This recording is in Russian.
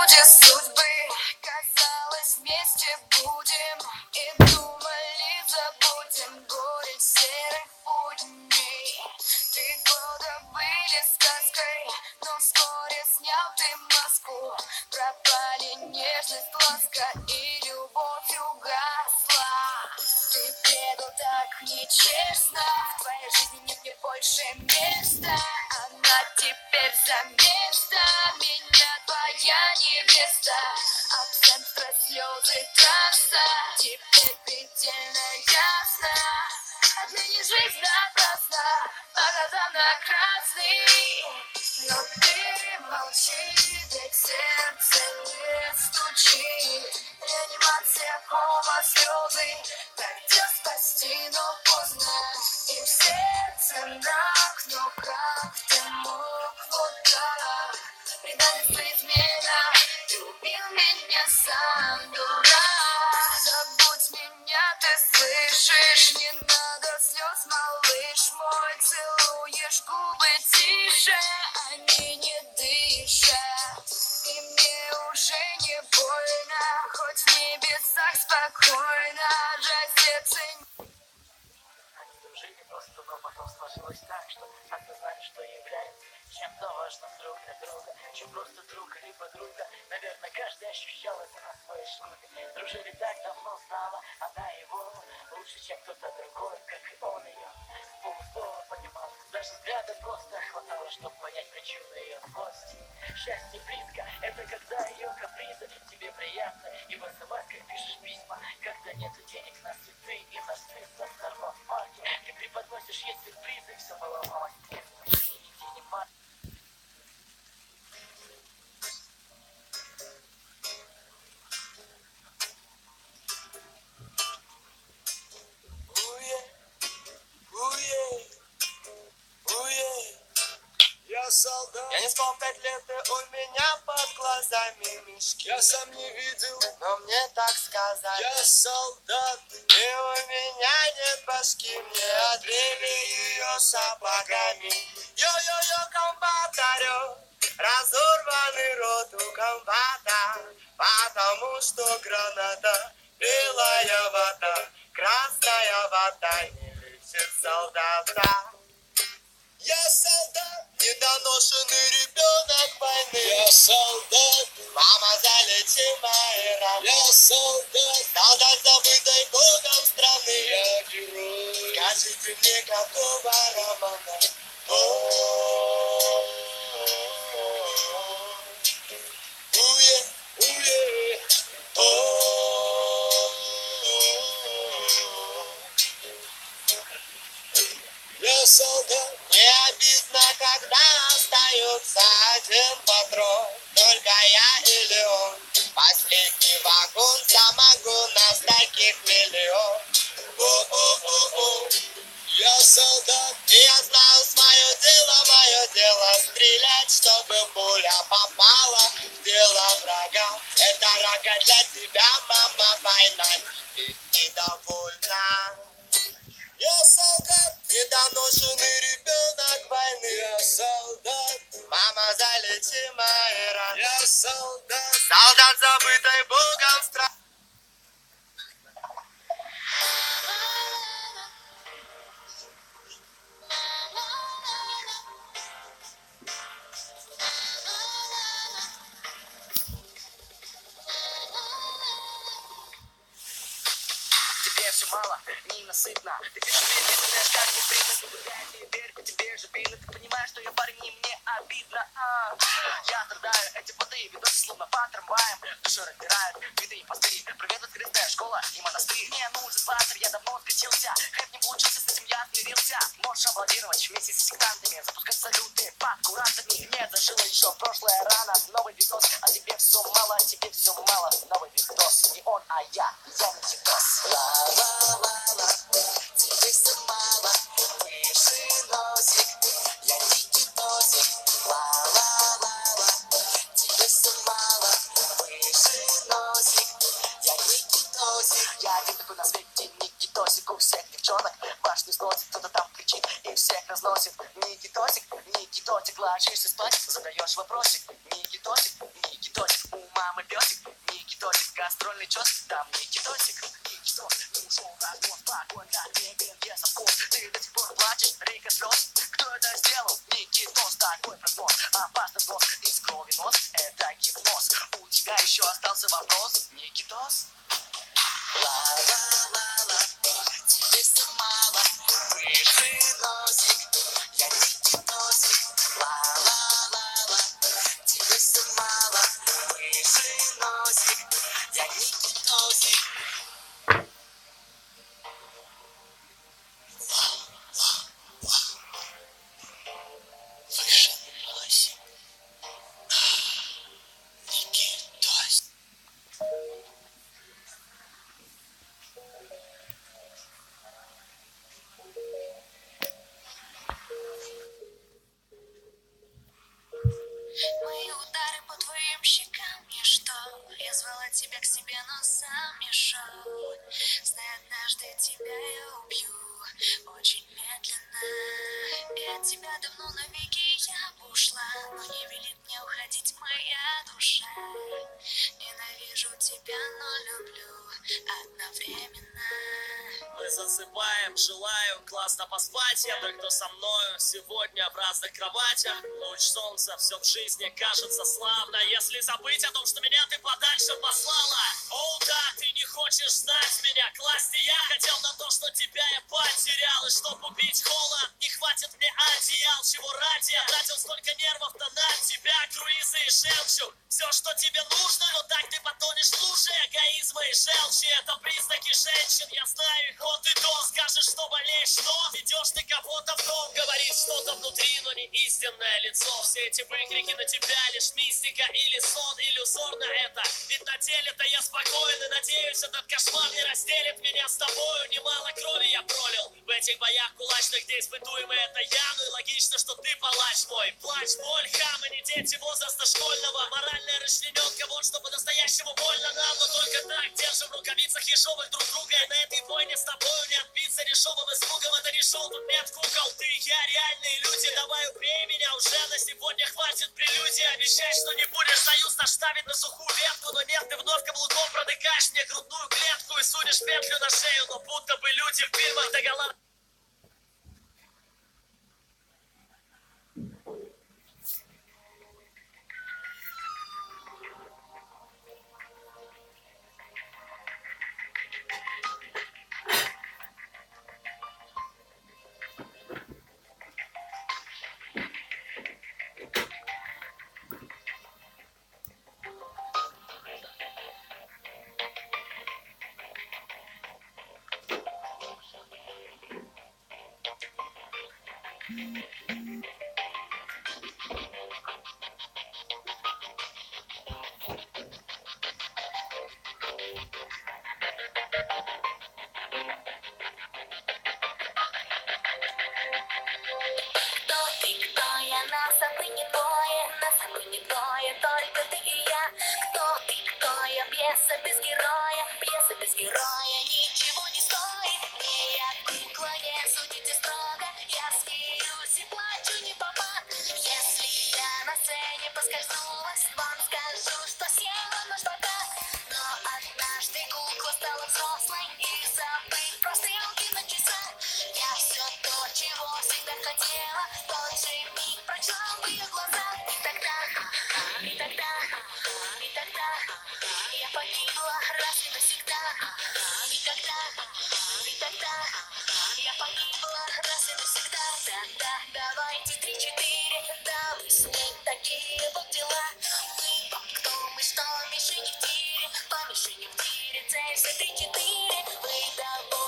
переводе судьбы. Казалось, вместе будем, и думали, забудем горе серых будней. 3 года были сказкой, но вскоре снял ты маску. Пропали нежность, ласка и любовь угасла. Ты предал так нечестно, в твоей жизни нет мне больше места. Она теперь за место, меня твоя невеста. Абсент, слезы, трасса, теперь предельно ясно. Отныне жизнь напрасно, по глазам на красный. Но ты молчи, ведь сердце не стучит. Реанимация, кома, слезы, так тебя спасти, но поздно. И в сердце мрак, но как ты мог вот так? Предательство, измена, ты убил меня сам, дурак. Забудь меня, ты слышишь, не надо слез, малыш мой. Целуешь губы тише, они не дышат. И мне уже не больно, хоть в небесах спокойно. Жаль, сердце. Они дружили просто, но потом сложилось так, что осознали, что является чем-то важным друг для друга, чем просто друг или подруга. Наверное, каждый ощущал это на своей шкуре. Дружили так давно, знала она его лучше, чем кто-то другой, как и он ее. Полуслова понимал, даже взгляда просто хватало, чтобы понять причину ее злости. Счастье близко, это когда ее капризы тебе приятно, и в СМС, как пишешь письма, когда нету денег на цветы и на сыр в карман марки. Ты преподносишь ей сюрпризы, все поломалось. Я не спал 5 лет, и у меня под глазами мешки. Я сам не видел, но мне так сказали. я солдат. И у меня нет башки, мне отбили ее сапогами. Йо-йо-йо, комбатарю, разорванный рот у комбата, потому что граната, белая вода, красная вода не лечит солдата. Я солдат, недоношенный ребенок войны. Я солдат, Мама, залечи мои раны. я солдат, Солдат, забытой Богом страны. я герой. Скажите мне, какого романа? Уе, Уе, я солдат, не обидно, когда остается один патрон. Только я или он. Последний вагон, самогон, нас таких миллион. О-о-о-о. я солдат, И я знаю мое дело стрелять, чтобы пуля попала в дело врага. Это рога для тебя, мама, война, и недовольна. Я солдат, недоношенный ребенок войны. я солдат, Мама, залечи мои раны. я солдат. Солдат, забытой Богом страны. Тебе все мало, ненасытно. Ты пишешь мне, как не признак, верь, по тебе же видно. Ты понимаешь, что я парень, и мне обидно. Я страдаю, эти воды ведут словно по трамваям. Души раздирают, виды и посты. Привет, воскресная школа и монастырь. Мне нужен спонсор, я давно скатился. Хлеб не получился, с этим я смирился. Можешь аплодировать вместе с сектантами, запускать салюты под курантами. Не зажило еще прошлая рана. Новый видос, а тебе все мало, тебе все мало. Новый видос, не он, а я не видос. Ла-ла-ла-ла, тебе все мало, выше носик, я дикий носик. Ла-ла-ла-ла, тебе все мало, выше носик, я дикий носик. Я один такой на свете, Никитосик. У всех девчонок башню сносит, кто-то там кричит и всех разносит. Никитосик, Никитосик, ложишься спать, задаешь вопросик. Никитосик, Никитосик, ума песик, Никитосик, гастрольный чёс, там Никитосик. Никитос, ушел на мост, погонь за тебе весом пост. Ты до сих пор плачешь, река слез. Кто это сделал? Никитос, такой прогноз. Опасный босс, из крови нос, это гипноз. У тебя еще остался вопрос, Никитос? Ла-ла-ла-ла, тебе все мало, выше носик, я Никитосик. Ла-ла-ла-ла, тебе все мало, выше носик, я Никитосик. Выше носик, Никитосик. Мои удары по твоим щекам, ничто. Я звала тебя к себе, но сам не шел. Знай, однажды тебя я убью очень медленно. И от тебя давно навеки я бы ушла, но не велит мне уходить моя душа. Ненавижу тебя, но люблю одновременно. Мы засыпаем, желаю классно поспать. Я той, кто со мною сегодня в разных кроватях. Луч солнца, все в жизни кажется славно. Если забыть о том, что меня ты подальше послала. О, да, ты не хочешь знать меня. Класть я хотел на то, что тебя я потерял. И чтоб убить холод, не хватит мне одеял. Чего ради я тратил столько нервов-то на тебя. Круизы и жемчуг, все, что тебе нужно. Но так ты потонешь в луже эгоизма и желчи. Это признаки женщин, я знаю их от и до. Скажешь, что болеешь, но ведешь ты кого-то в дом. Говорит что-то внутри, но не истинное лицо. Все эти выкрики на тебя лишь мистика или сон. Иллюзорно это, ведь на деле-то я спокоен. И надеюсь, этот кошмар не разделит меня с тобою. Немало крови я пролил в этих боях кулачных, где испытуемый это я. Ну и логично, что ты палач мой. Плачь, боль, хамы, не дети возраста школьного. Моральная расчлененка, вот что по-настоящему больно нам. Но только так держим в рукавицах ежовых друг друга. И на этой войне с тобою не отбиться дешевым испугом. Это не шоу, тут нет кукол. Ты и я реальные люди. Давай убей меня уже на сегодня, хватит прелюдии. Обещай, что не будешь союз наш ставить на сухую ветку. Но нет, ты вновь каблуком продыкаешь мне грудную клетку и сунешь петлю на шею. Но будто бы люди в фильмах догола. Кто ты, кто я, нас обы не двое, нас обы не двое, только ты и я. Кто ты, кто я, пьеса без героя, ничего не стоит. Не я кукла, не судите строго, я смеюсь и плачу не попад. Если я на сцене поскользнулась, вам скажу, что села на шпагат. Но однажды кукла стала взрослой и забыть про стрелки на часах. Я все то, чего всегда хотела, в тот же миг прочла в ее глазах. И тогда я погибла раз и навсегда. И тогда я погибла раз и навсегда. Тогда давайте 3-4, да, мы с ней такие вот дела. Мы кто мы, что, мишени в тире, по мишени в тире, целься 3-4. Вы довольны.